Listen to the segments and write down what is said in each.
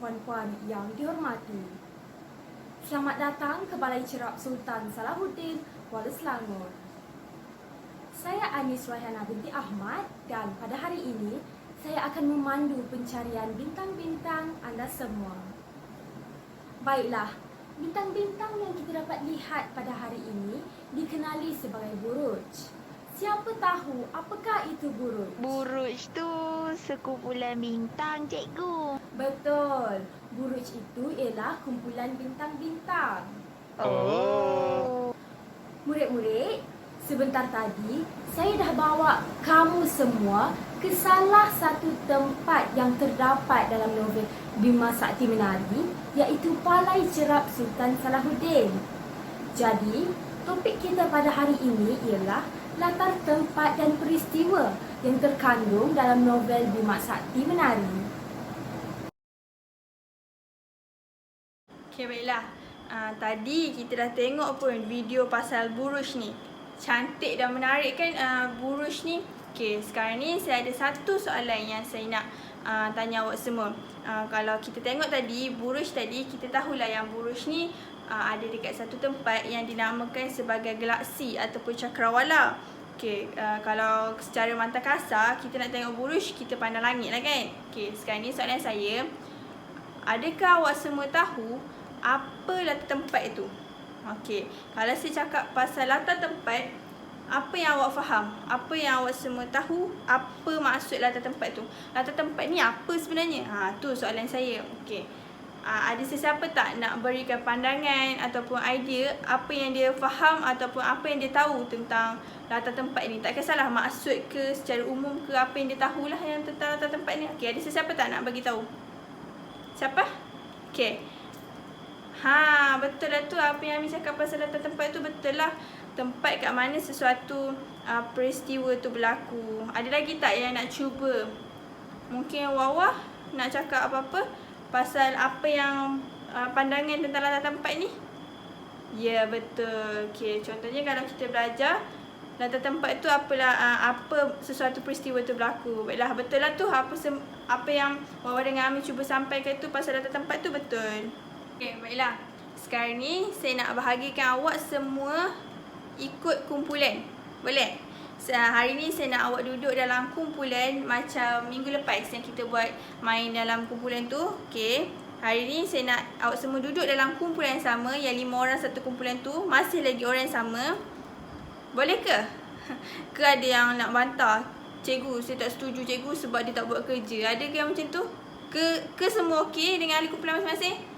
puan-puan yang dihormati. Selamat datang ke Balai Cerap Sultan Salahuddin, Kuala Selangor. Saya Anis Raihana binti Ahmad dan pada hari ini saya akan memandu pencarian bintang-bintang anda semua. Baiklah, bintang-bintang yang kita dapat lihat pada hari ini dikenali sebagai buruj. Siapa tahu apakah itu buruj? Buruj tu sekumpulan bintang, cikgu. Betul, buruj itu ialah kumpulan bintang-bintang. Oh. Murid-murid, sebentar tadi saya dah bawa kamu semua ke salah satu tempat yang terdapat dalam novel Bima Sakti Menari, iaitu Balai Cerap Sultan Salahuddin. Jadi, topik kita pada hari ini ialah latar tempat dan peristiwa yang terkandung dalam novel Bima Sakti Menari. Okay, baiklah. Tadi kita dah tengok pun video pasal buruj ni. Cantik dan menarik kan buruj ni. Okay, sekarang ni saya ada satu soalan yang saya nak tanya awak semua. Kalau kita tengok tadi, buruj tadi, kita tahulah yang buruj ni ada dekat satu tempat yang dinamakan sebagai galaksi ataupun cakrawala. Okay, kalau secara mata kasar, kita nak tengok buruj, kita pandang langit lah kan. Okay, sekarang ni soalan saya, adakah awak semua tahu apa latar tempat itu? Okey, kalau saya cakap pasal latar tempat, apa yang awak faham? Apa yang awak semua tahu? Apa maksud latar tempat tu? Latar tempat ni apa sebenarnya? Tu soalan saya. Okey. Ada sesiapa tak nak berikan pandangan ataupun idea apa yang dia faham ataupun apa yang dia tahu tentang latar tempat ni? Tak kisahlah maksud ke secara umum ke, apa yang dia tahulah yang tentang latar tempat ni. Okey, ada sesiapa tak nak bagi tahu? Siapa? Okey. Betul lah tu apa yang Ami cakap pasal latar tempat tu, betul lah. Tempat kat mana sesuatu peristiwa tu berlaku. Ada lagi tak yang nak cuba? Mungkin Wawa nak cakap apa-apa pasal apa yang pandangan tentang latar tempat ni? Ya, betul. Okey, contohnya kalau kita belajar latar tempat tu apalah apa sesuatu peristiwa tu berlaku. Baiklah, betul lah tu apa yang Wawa dengan Ami cuba sampaikan tu pasal latar tempat tu, betul. Okey, baiklah. Sekarang ni saya nak bahagikan awak semua ikut kumpulan. Boleh? Hari ni saya nak awak duduk dalam kumpulan macam minggu lepas yang kita buat main dalam kumpulan tu. Okey. Hari ni saya nak awak semua duduk dalam kumpulan yang sama, yang 5 orang satu kumpulan tu. Masih lagi orang yang sama. Boleh ke? Ke ada yang nak bantah? Cikgu, saya tak setuju cikgu sebab dia tak buat kerja. Ada ke yang macam tu? Ke semua okey dengan ahli kumpulan masing-masing?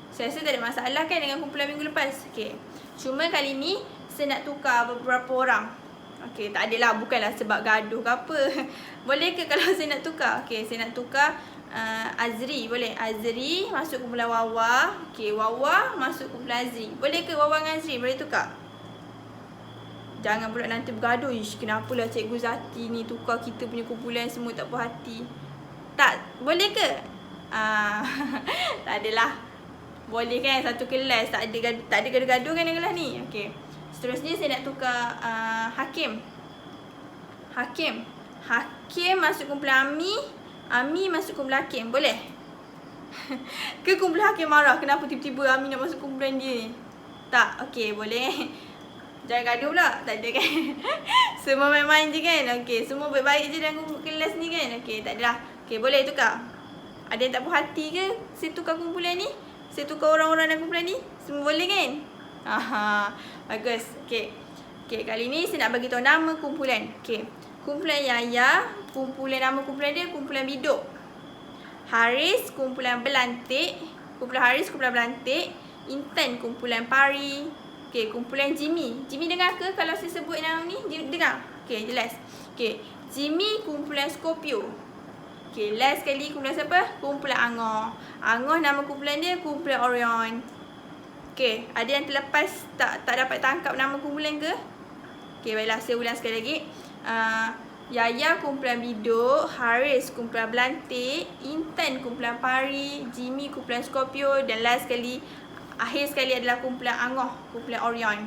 Saya rasa tak ada masalah kan dengan kumpulan minggu lepas. Okey. Cuma kali ni saya nak tukar beberapa orang. Okey, tak adalah, bukanlah sebab gaduh ke apa. Boleh ke kalau saya nak tukar? Okey, saya nak tukar Azri, boleh? Azri masuk kumpulan Wawa. Okey, Wawa masuk kumpulan Azri. Boleh ke Wawa dengan Azri? Boleh tukar? Jangan pula nanti bergaduh. Ish, kenapalah Cikgu Zati ni tukar kita punya kumpulan, semua tak puas hati. Tak, boleh ke? Tak adalah. Boleh kan satu kelas, tak ada gaduh-gaduh kan dalam kelas ni. Okey. Seterusnya saya nak tukar Hakim. Hakim masuk kumpulan Ami. Ami masuk kumpulan Hakim. Boleh? Ke kumpulan Hakim marah kenapa tiba-tiba Ami nak masuk kumpulan dia ni? Tak? Okey, boleh. Jangan gaduh pula. Tak ada kan? Semua main-main je kan? Okey, semua baik-baik je dalam kelas ni kan? Okey, tak adalah. Okey, boleh tukar. Ada yang tak puas hati ke saya tukar kumpulan ni? Saya tukar orang-orang dalam kumpulan ni? Semua boleh kan? Bagus. Okey. Okey, kali ni saya nak bagi tahu nama kumpulan. Okey. Kumpulan Yaya, nama kumpulan dia kumpulan Biduk. Haris, kumpulan Belantik. Kumpulan Haris, kumpulan Belantik. Intan, kumpulan Pari. Okey, kumpulan Jimmy. Jimmy dengar ke kalau saya sebut nama ni? Dengar? Okey, jelas. Okey, Jimmy, kumpulan Scorpio. Okey, last sekali kumpulan siapa? Kumpulan Angah. Angah nama kumpulan dia kumpulan Orion. Okey, ada yang terlepas tak dapat tangkap nama kumpulan ke? Okey, baiklah saya ulang sekali lagi. Yaya kumpulan Biduk, Haris kumpulan Belantik, Intan kumpulan Pari, Jimmy kumpulan Scorpio dan last sekali, akhir sekali adalah kumpulan Angah, kumpulan Orion.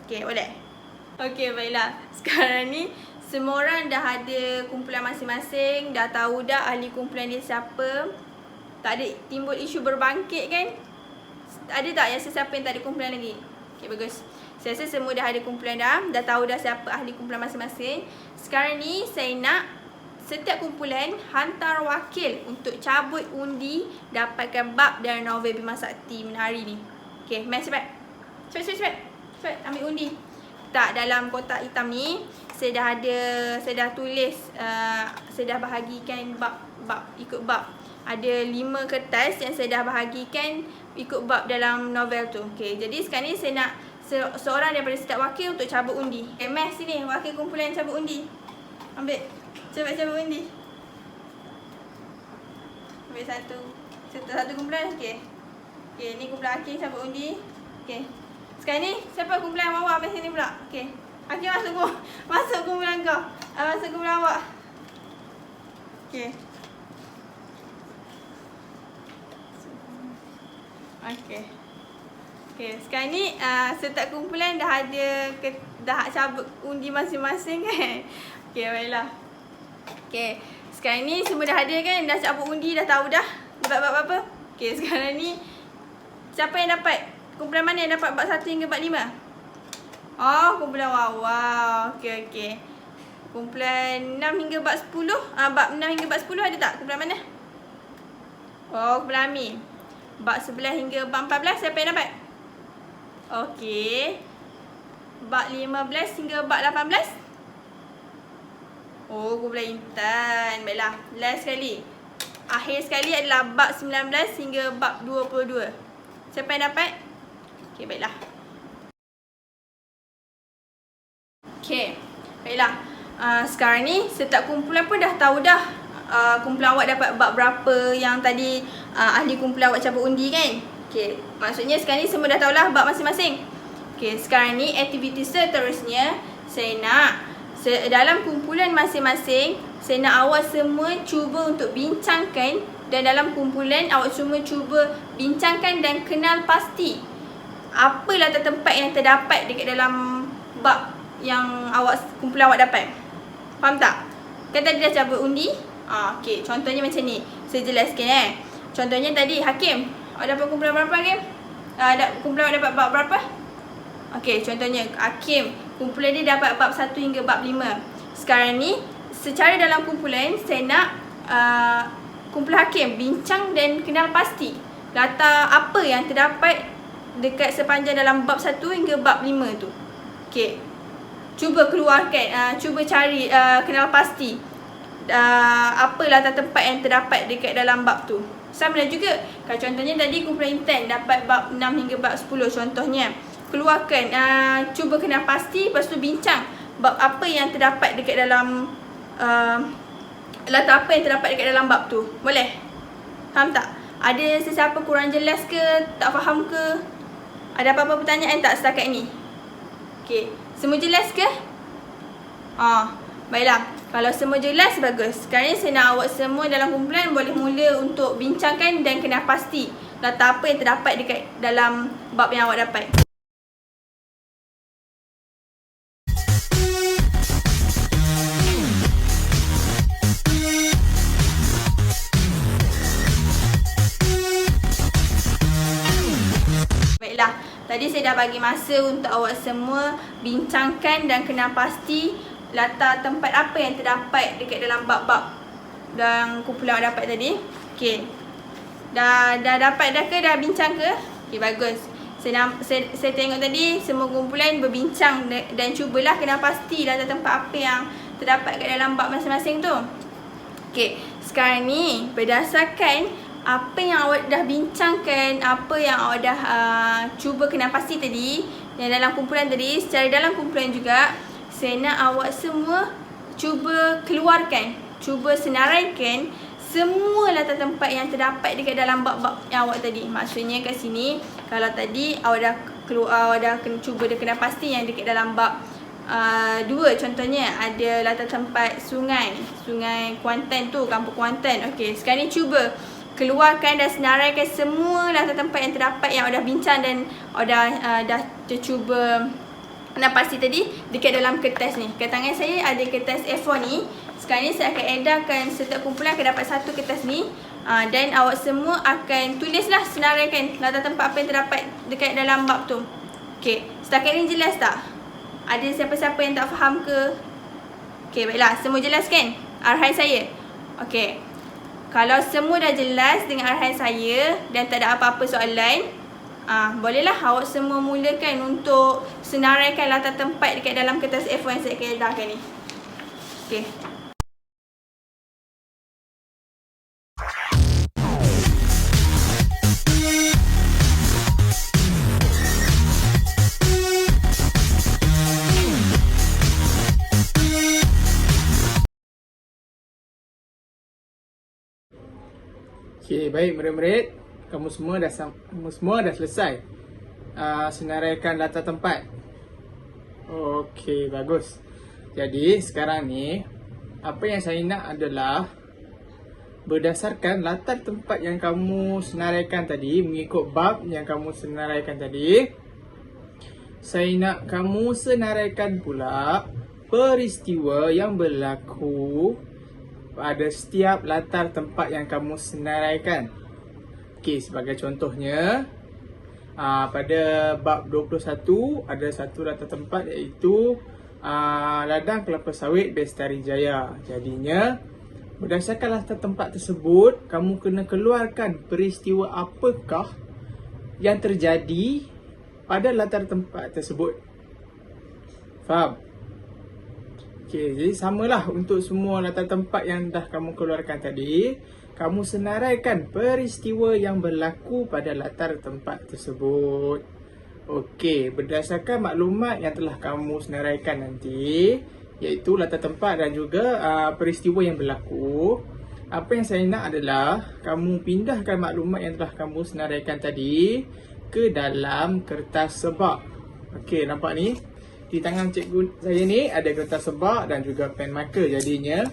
Okey, boleh? Okey, baiklah. Sekarang ni semua orang dah ada kumpulan masing-masing, dah tahu dah ahli kumpulan dia siapa. Tak ada timbul isu berbangkit kan? Ada tak yang sesiapa yang tak ada kumpulan lagi? Okay, bagus. Saya rasa semua dah ada kumpulan dah tahu dah siapa ahli kumpulan masing-masing. Sekarang ni saya nak setiap kumpulan hantar wakil untuk cabut undi dapatkan bab dari novel Bima Sakti Menari ni. Okay, main cepat. Cepat ambil undi. Tak, dalam kotak hitam ni saya dah tulis, saya dah bahagikan bab ikut bab. Ada 5 kertas yang saya dah bahagikan ikut bab dalam novel tu. Okay, jadi sekarang ni saya nak seorang daripada setiap wakil untuk cabut undi. Okay, Mas sini, wakil kumpulan cabut undi. Ambil, cepat cabut undi. Ambil satu kumpulan. Okay, ni kumpulan Hakim cabut undi. Okay, sekarang ni siapa kumpulan awak sampai sini pula? Okay, Hakim masuk kumpulan kau. Masuk kumpulan awak. Okay. Okay, sekarang ni setiap kumpulan dah cabut undi masing-masing kan. Okay, baiklah. Okay, sekarang ni semua dah ada kan, dah cabut undi, dah tahu dah dapat bab apa. Okay, sekarang ni siapa yang dapat? Kumpulan mana yang dapat bab 1 hingga bab 5? Oh, kumpulan Wawa. Okay. Kumpulan 6 hingga bab 10, bab 6 hingga bab 10 ada tak? Kumpulan mana? Oh, kumpulan Amin. Bab 11 hingga bab 14 siapa yang dapat? Okey. Bab 15 hingga bab 18? Oh, kumpulan Intan. Baiklah, last sekali. Akhir sekali adalah bab 19 hingga bab 22. Siapa yang dapat? Okey, baiklah. Okey, baiklah. Sekarang ni setiap kumpulan pun dah tahu dah kumpulan awak dapat bab berapa yang tadi ahli kumpulan awak cabut undi kan. Okay, maksudnya sekarang ni semua dah tahulah bab masing-masing. Okay, sekarang ni aktiviti seterusnya saya nak dalam kumpulan masing-masing, saya nak awak semua cuba untuk bincangkan, dan dalam kumpulan awak semua cuba bincangkan dan kenal pasti apa latar tempat yang terdapat dekat dalam bab yang kumpulan awak dapat. Faham tak? Kan tadi dah cabut undi. Okey, contohnya macam ni. Saya jelaskan Contohnya tadi Hakim, awak dapat kumpulan berapa Hakim? Kumpulan awak dapat bab berapa? Okey, contohnya Hakim, kumpulan dia dapat bab 1 hingga bab 5. Sekarang ni secara dalam kumpulan saya nak kumpulan Hakim bincang dan kenal pasti latar apa yang terdapat dekat sepanjang dalam bab 1 hingga bab 5 tu. Okey. Cuba keluarkan, cuba cari kenal pasti apa latar tempat yang terdapat dekat dalam bab tu. Sama juga kalau contohnya tadi kumpulan Intan dapat bab 6 hingga bab 10 contohnya. Keluarkan, cuba kenal pasti, lepas tu bincang bab apa yang terdapat dekat dalam latar apa yang terdapat dekat dalam bab tu. Boleh? Faham tak? Ada sesiapa kurang jelas ke, tak faham ke? Ada apa-apa pertanyaan tak setakat ni? Okey, semua jelas ke? Baiklah. Kalau semua jelas, bagus. Sekarang ni saya nak awak semua dalam kumpulan boleh mula untuk bincangkan dan kenal pasti latar apa yang terdapat dekat dalam bab yang awak dapat. Baiklah, tadi saya dah bagi masa untuk awak semua bincangkan dan kenal pasti latar tempat apa yang terdapat dekat dalam bab-bab dan kumpulan awak dapat tadi. Okey. Dah dapat dah ke? Dah bincang ke? Okey, bagus. Saya tengok tadi semua kumpulan berbincang dan cubalah kenal pasti latar tempat apa yang terdapat dekat dalam bab masing-masing tu. Okey, sekarang ni berdasarkan apa yang awak dah bincangkan, apa yang awak dah cuba kenal pasti tadi yang dalam kumpulan tadi, secara dalam kumpulan juga saya nak awak semua cuba keluarkan, cuba senaraikan semua latar tempat yang terdapat dekat dalam bab-bab yang awak tadi. Maksudnya kat sini, kalau tadi awak dah cuba kenal pasti yang dekat dalam bab 2 contohnya ada latar tempat sungai Kuantan tu, Kampung Kuantan. Okey, sekarang ni cuba keluarkan dan senaraikan semua latar tempat yang terdapat yang awak dah bincang dan awak dah cuba nak pasti tadi dekat dalam kertas ni. Kat tangan saya ada kertas A4 ni. Sekarang ni saya akan edarkan setiap kumpulan akan dapat satu kertas ni. Dan awak semua akan tulislah senaraikan latar tempat apa yang terdapat dekat dalam bab tu. Okey, setakat ni jelas tak? Ada siapa-siapa yang tak faham ke? Okey, baiklah. Semua jelas kan arahan saya? Okey. Kalau semua dah jelas dengan arahan saya dan tak ada apa-apa soalan, bolehlah awak semua mulakan untuk senaraikan latar tempat dekat dalam kertas A4 yang saya akan edahkan ni. Okey. Okey, baik murid-murid. Kamu semua dah selesai senaraikan latar tempat. Okey, bagus. Jadi, sekarang ni apa yang saya nak adalah berdasarkan latar tempat yang kamu senaraikan tadi, mengikut bab yang kamu senaraikan tadi, saya nak kamu senaraikan pula peristiwa yang berlaku pada setiap latar tempat yang kamu senaraikan. Okey, sebagai contohnya, pada bab 21 ada satu latar tempat iaitu ladang kelapa sawit Bestari Jaya. Jadinya, berdasarkan latar tempat tersebut, kamu kena keluarkan peristiwa apakah yang terjadi pada latar tempat tersebut. Faham? Okey, jadi samalah untuk semua latar tempat yang dah kamu keluarkan tadi. Kamu senaraikan peristiwa yang berlaku pada latar tempat tersebut. Okey, berdasarkan maklumat yang telah kamu senaraikan nanti, iaitu latar tempat dan juga peristiwa yang berlaku, apa yang saya nak adalah kamu pindahkan maklumat yang telah kamu senaraikan tadi ke dalam kertas sebak. Okey, nampak ni? Di tangan cikgu saya ni ada kertas sebak dan juga pen marker. Jadinya,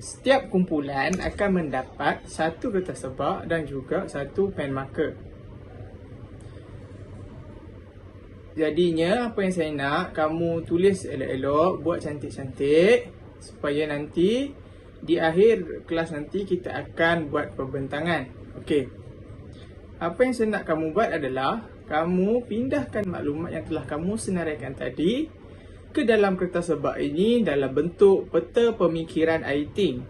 setiap kumpulan akan mendapat satu kertas sebak dan juga satu pen marker. Jadinya, apa yang saya nak, kamu tulis elok-elok, buat cantik-cantik, supaya nanti di akhir kelas nanti kita akan buat pembentangan. Okey. Apa yang saya nak kamu buat adalah kamu pindahkan maklumat yang telah kamu senaraikan tadi ke dalam kertas sebak ini dalam bentuk peta pemikiran Aiting.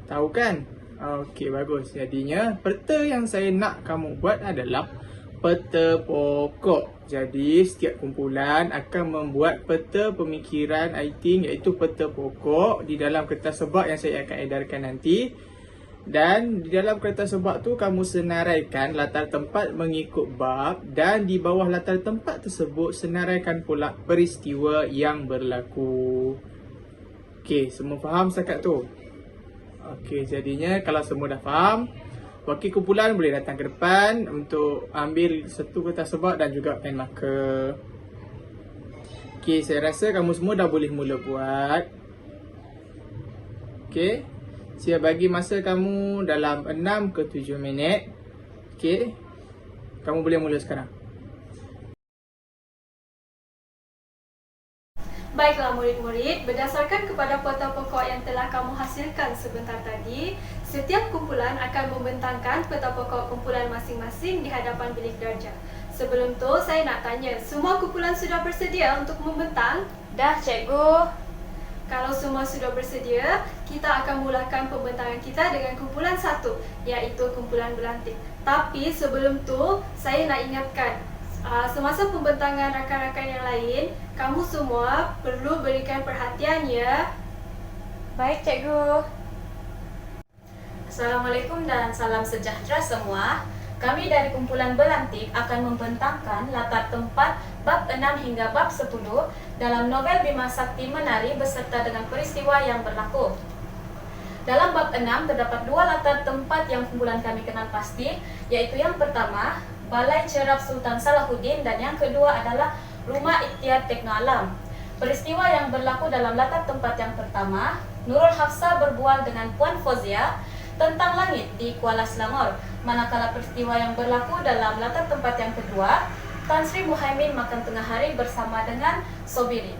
Tahu kan? Okey, bagus. Jadinya, peta yang saya nak kamu buat adalah peta pokok. Jadi, setiap kumpulan akan membuat peta pemikiran Aiting, iaitu peta pokok di dalam kertas sebak yang saya akan edarkan nanti. Dan di dalam kertas sebak tu kamu senaraikan latar tempat mengikut bab, dan di bawah latar tempat tersebut senaraikan pula peristiwa yang berlaku. Okey, semua faham setakat tu? Okey, jadinya kalau semua dah faham, wakil kumpulan boleh datang ke depan untuk ambil satu kertas sebak dan juga pen marker. Okey, saya rasa kamu semua dah boleh mula buat. Okey. Saya bagi masa kamu dalam 6 ke 7 minit. Okey. Kamu boleh mula sekarang. Baiklah murid-murid, berdasarkan kepada peta pokok yang telah kamu hasilkan sebentar tadi, setiap kumpulan akan membentangkan peta pokok kumpulan masing-masing di hadapan bilik darjah. Sebelum tu, saya nak tanya, semua kumpulan sudah bersedia untuk membentang? Dah, cikgu. Kalau semua sudah bersedia, kita akan mulakan pembentangan kita dengan kumpulan 1, iaitu kumpulan belantik. Tapi sebelum tu, saya nak ingatkan, semasa pembentangan rakan-rakan yang lain, kamu semua perlu berikan perhatian ya. Baik, cikgu. Assalamualaikum dan salam sejahtera semua. Kami dari kumpulan belantik akan membentangkan latar tempat bab 6 hingga bab 10 dalam novel Bima Sakti Menari beserta dengan peristiwa yang berlaku. Dalam bab 6 terdapat dua latar tempat yang kumpulan kami kenal pasti, yaitu yang pertama, Balai Cerap Sultan Salahuddin, dan yang kedua adalah Rumah Ikhtiar Tekno Alam. Peristiwa yang berlaku dalam latar tempat yang pertama, Nurul Hafsah berbual dengan Puan Fauzia tentang langit di Kuala Selangor. Manakala peristiwa yang berlaku dalam latar tempat yang kedua, Tan Sri Muhaimin makan tengah hari bersama dengan Sobirin.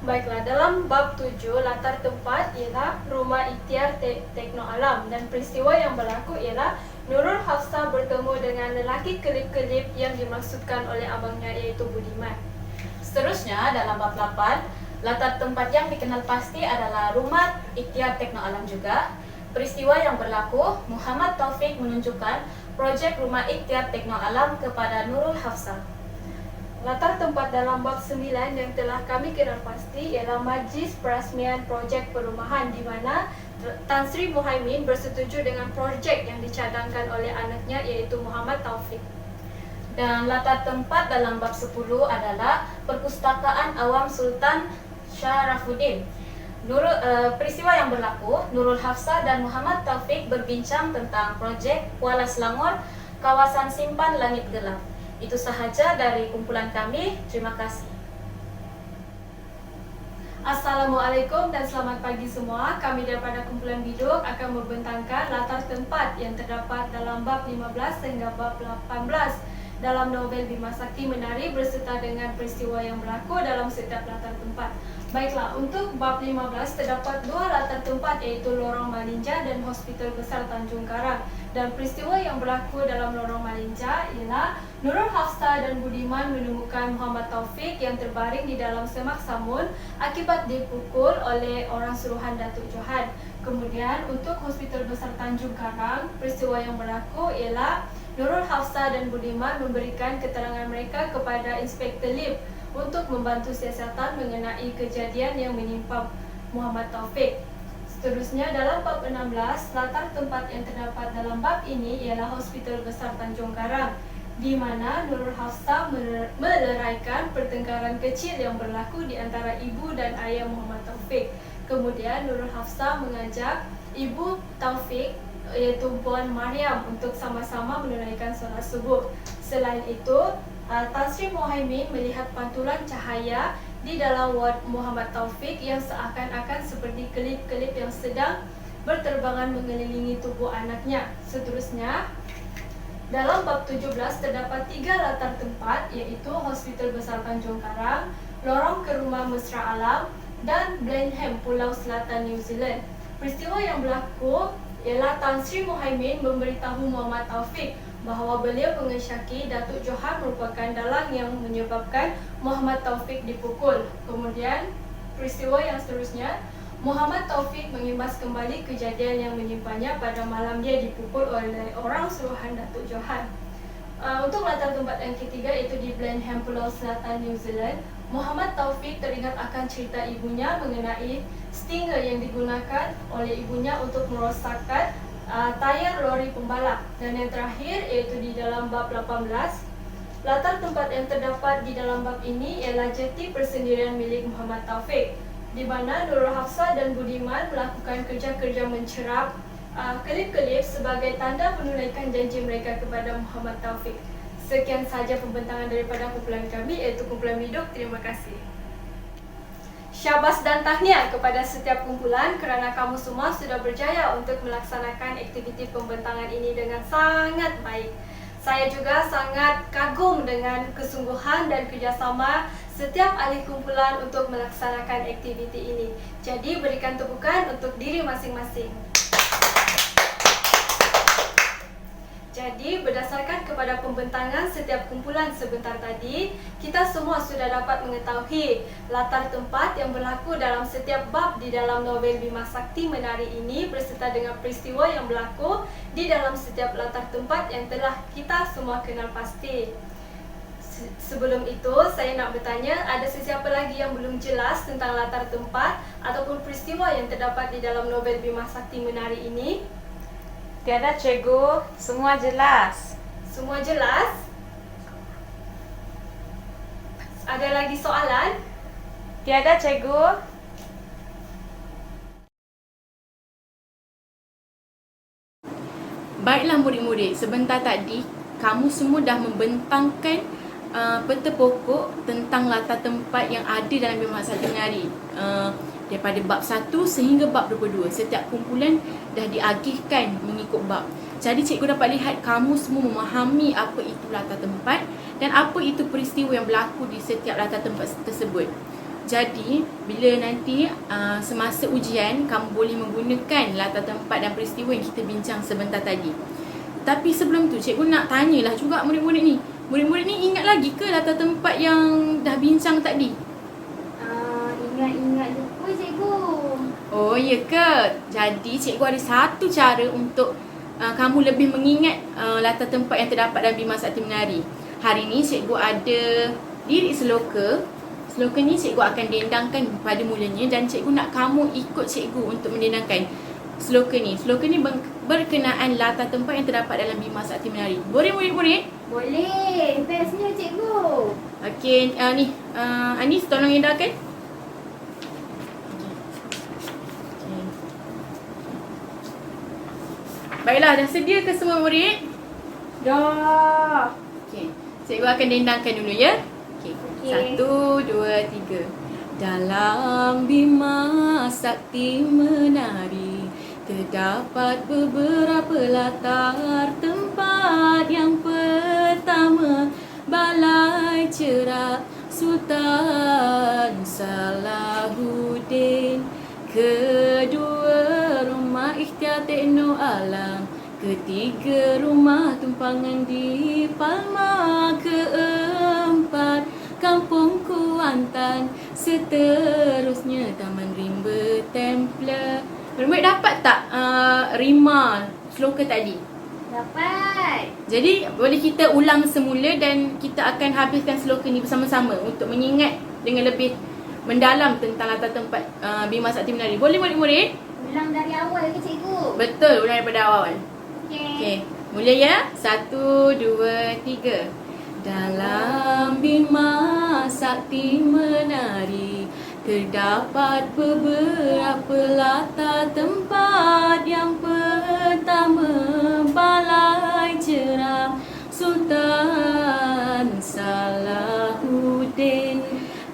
Baiklah, dalam bab 7, latar tempat ialah Rumah Ikhtiar Tekno Alam dan peristiwa yang berlaku ialah Nurul Hafsah bertemu dengan lelaki kelip-kelip yang dimaksudkan oleh abangnya iaitu Budiman. Seterusnya dalam bab 8, latar tempat yang dikenal pasti adalah Rumah Ikhtiar Tekno Alam juga. Peristiwa yang berlaku, Muhammad Taufik menunjukkan projek Rumah Ikhtiar Tekno Alam kepada Nurul Hafsah. Latar tempat dalam bab 9 yang telah kami kenal pasti ialah Majlis Perasmian Projek Perumahan di mana Tan Sri Muhaimin bersetuju dengan projek yang dicadangkan oleh anaknya iaitu Muhammad Taufik. Dan latar tempat dalam bab 10 adalah Perpustakaan Awam Sultan Syarafuddin. Peristiwa yang berlaku, Nurul Hafsah dan Muhammad Taufik berbincang tentang projek Kuala Selangor, kawasan simpan langit gelap. Itu sahaja dari kumpulan kami. Terima kasih. Assalamualaikum dan selamat pagi semua. Kami daripada kumpulan Biduk akan membentangkan latar tempat yang terdapat dalam bab 15 hingga bab 18 dalam novel Bima Sakti Menari berserta dengan peristiwa yang berlaku dalam setiap latar tempat. Baiklah, untuk bab 15 terdapat dua latar tempat iaitu Lorong Malinja dan Hospital Besar Tanjung Karang. Dan peristiwa yang berlaku dalam Lorong Malinja ialah Nurul Hafsah dan Budiman menemukan Muhammad Taufik yang terbaring di dalam semak samun akibat dipukul oleh orang suruhan Datuk Johan. Kemudian untuk Hospital Besar Tanjung Karang, peristiwa yang berlaku ialah Nurul Hafsah dan Budiman memberikan keterangan mereka kepada Inspektor Lip untuk membantu siasatan mengenai kejadian yang menimpa Muhammad Taufik. Seterusnya dalam bab 16, latar tempat yang terdapat dalam bab ini ialah Hospital Besar Tanjung Karang, di mana Nurul Hafsah meleraikan pertengkaran kecil yang berlaku di antara ibu dan ayah Muhammad Taufik. Kemudian Nurul Hafsah mengajak ibu Taufik iaitu Puan Mariam untuk sama-sama menunaikan solat subuh. Selain itu, Tan Sri Muhaimin melihat pantulan cahaya di dalam wad Muhammad Taufik yang seakan-akan seperti kelip-kelip yang sedang berterbangan mengelilingi tubuh anaknya. Seterusnya, dalam bab 17 terdapat 3 latar tempat iaitu Hospital Besar Tanjung Karang, Lorong ke Rumah Mesra Alam dan Blenheim, Pulau Selatan New Zealand. Peristiwa yang berlaku ialah Tan Sri Muhaimin memberitahu Muhammad Taufik bahawa beliau mengesyaki Datuk Johan merupakan dalang yang menyebabkan Muhammad Taufik dipukul. Kemudian, peristiwa yang seterusnya, Muhammad Taufik mengimbas kembali kejadian yang menimpanya pada malam dia dipukul oleh orang suruhan Datuk Johan. Untuk latar tempat yang ketiga iaitu di Blenheim, Pulau Selatan New Zealand, Muhammad Taufik teringat akan cerita ibunya mengenai stinger yang digunakan oleh ibunya untuk merosakkan tayar lori pembalap. Dan yang terakhir iaitu di dalam bab 18, latar tempat yang terdapat di dalam bab ini ialah jeti persendirian milik Muhammad Taufik, di mana Nurul Hafsah dan Budiman melakukan kerja-kerja mencerap kelip-kelip sebagai tanda menunaikan janji mereka kepada Muhammad Taufik. Sekian sahaja pembentangan daripada kumpulan kami iaitu kumpulan Biduk. Terima kasih. Syabas dan tahniah kepada setiap kumpulan kerana kamu semua sudah berjaya untuk melaksanakan aktiviti pembentangan ini dengan sangat baik. Saya juga sangat kagum dengan kesungguhan dan kerjasama setiap ahli kumpulan untuk melaksanakan aktiviti ini. Jadi berikan tepukan untuk diri masing-masing. Jadi berdasarkan kepada pembentangan setiap kumpulan sebentar tadi, kita semua sudah dapat mengetahui latar tempat yang berlaku dalam setiap bab di dalam novel Bima Sakti Menari ini berserta dengan peristiwa yang berlaku di dalam setiap latar tempat yang telah kita semua kenal pasti. Sebelum itu, saya nak bertanya, ada sesiapa lagi yang belum jelas tentang latar tempat ataupun peristiwa yang terdapat di dalam novel Bima Sakti Menari ini? Tiada cikgu, semua jelas. Semua jelas? Ada lagi soalan? Tiada cikgu. Baiklah murid-murid, sebentar tadi kamu semua dah membentangkan peta pokok tentang latar tempat yang ada dalam Bima Sakti Menari. Daripada bab 1 sehingga bab 22. Setiap kumpulan dah diagihkan mengikut bab. Jadi cikgu dapat lihat kamu semua memahami apa itu latar tempat dan apa itu peristiwa yang berlaku di setiap latar tempat tersebut. Jadi, bila nanti semasa ujian, kamu boleh menggunakan latar tempat dan peristiwa yang kita bincang sebentar tadi. Tapi sebelum tu, cikgu nak tanyalah juga murid-murid ni. Murid-murid ni ingat lagi ke latar tempat yang dah bincang tadi? Ingat lupa cikgu. Oh, ya ke? Jadi, cikgu ada satu cara untuk kamu lebih mengingat latar tempat yang terdapat dalam Bima Sakti Menari. Hari ni, cikgu ada lirik seloka. Seloka ni cikgu akan dendangkan pada mulanya dan cikgu nak kamu ikut cikgu untuk mendendangkan seloka ni. Seloka ni berkenaan latar tempat yang terdapat dalam Bima Sakti Menari. Boleh murid-murid? Boleh. Bestnya cikgu. Okey, ni Anis tolong dendangkan. Baiklah, dah sedia ke semua murid? Dah. Okey, cikgu akan dendangkan dulu ya. Okey, Okey. 1, 2, 3. Dalam Bima Sakti Menari terdapat beberapa latar tempat. Yang pertama, Balai Cerak Sultan Salahuddin. Kedua, Rumah Ikhtiar Tekno Alam. Ketiga, Rumah Tumpangan di Palma. Keempat, Kampung Kuantan. Seterusnya, Taman Rimba Templer. Murid dapat tak rima seloka tadi? Dapat. Jadi boleh kita ulang semula dan kita akan habiskan seloka ni bersama-sama untuk mengingat dengan lebih mendalam tentang latar tempat Bima Sakti Menari. Boleh murid-murid? Ulang dari awal ke cikgu? Betul, ulang daripada awal. Okey. Okey, mula ya. 1, 2, 3. Dalam Bima Sakti Menari terdapat beberapa latar tempat. Yang pertama, Balai Cerak Sultan Salahuddin.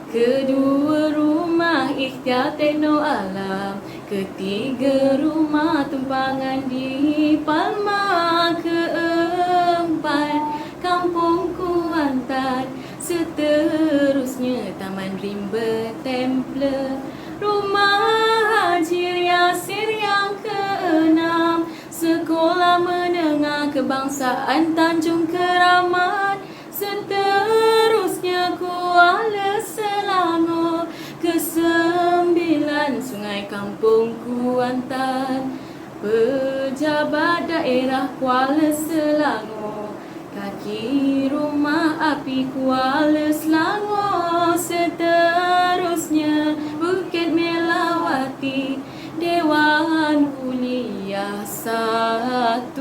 Kedua, Rumah Ikhtiar Tekno Alam. Ketiga, Rumah Tumpangan di Palma. Keempat, Kampung Kuantan. Seterusnya, Taman Rimba Templer. Rumah Haji Yasir yang keenam. Sekolah Menengah Kebangsaan Tanjung Keramat. Seterusnya, Kuala Selangor. Kesembilan, Sungai Kampung Kuantan. Pejabat Daerah Kuala Selangor. Kaki Rumah Api Kuala Selangor. Seterusnya, Bukit Melawati. Dewan Kuliah 1.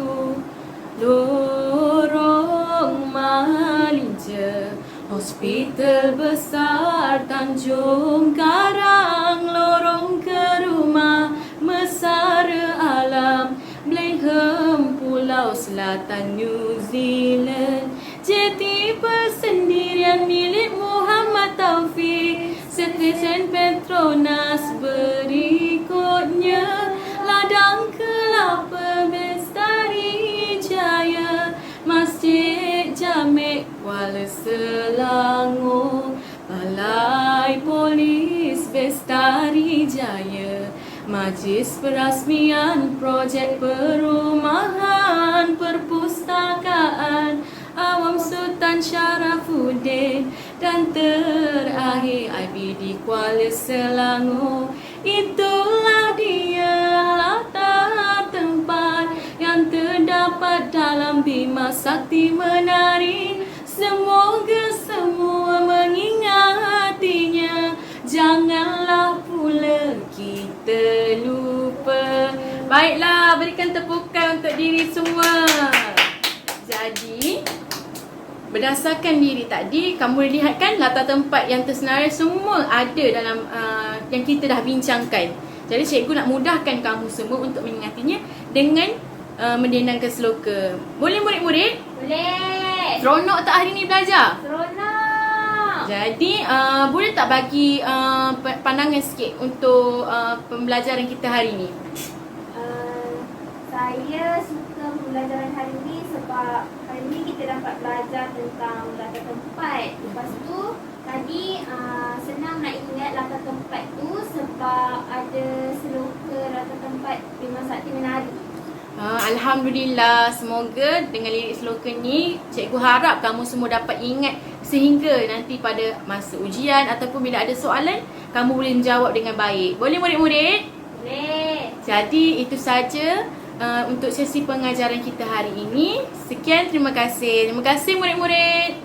Lorong Malinca. Hospital Besar Tanjung Karang. Lorong ke Rumah Mesara Alam. Blackhem Pulau Selatan New Zealand. Jeti Persendirian milik Muhammad Taufik. Stesen Petronas berikutnya. Ladang Kelapa Bestari Jaya. Masjid Jamek Kuala Selangor. Balai Polis Bestari Jaya. Majlis Perasmian Projek Perumahan Perpustakaan Awam Sultan Syarafuddin. Dan terakhir, IBD Kuala Selangor. Itulah dia latar tempat yang terdapat dalam Bima Sakti Menari. Semoga semua mengingatinya. Janganlah pula kita lupa. Baiklah, berikan tepukan untuk diri semua. Jadi, berdasarkan diri tadi, kamu boleh lihat kan latar tempat yang tersenarai semua ada dalam yang kita dah bincangkan. Jadi cikgu nak mudahkan kamu semua untuk mengingatinya dengan mendendangkan seloka. Boleh murid-murid? Boleh. Seronok tak hari ni belajar? Seronok. Jadi boleh tak bagi pandangan sikit untuk pembelajaran kita hari ni? Saya suka pembelajaran hari ni sebab hari ni kita dapat belajar tentang latar tempat. Lepas tu tadi senang nak ingat Bima Sakti Menari. Alhamdulillah, semoga dengan lirik slogan ni cikgu harap kamu semua dapat ingat sehingga nanti pada masa ujian ataupun bila ada soalan kamu boleh menjawab dengan baik. Boleh murid-murid? Boleh. Jadi itu saja untuk sesi pengajaran kita hari ini. Sekian, terima kasih. Terima kasih murid-murid.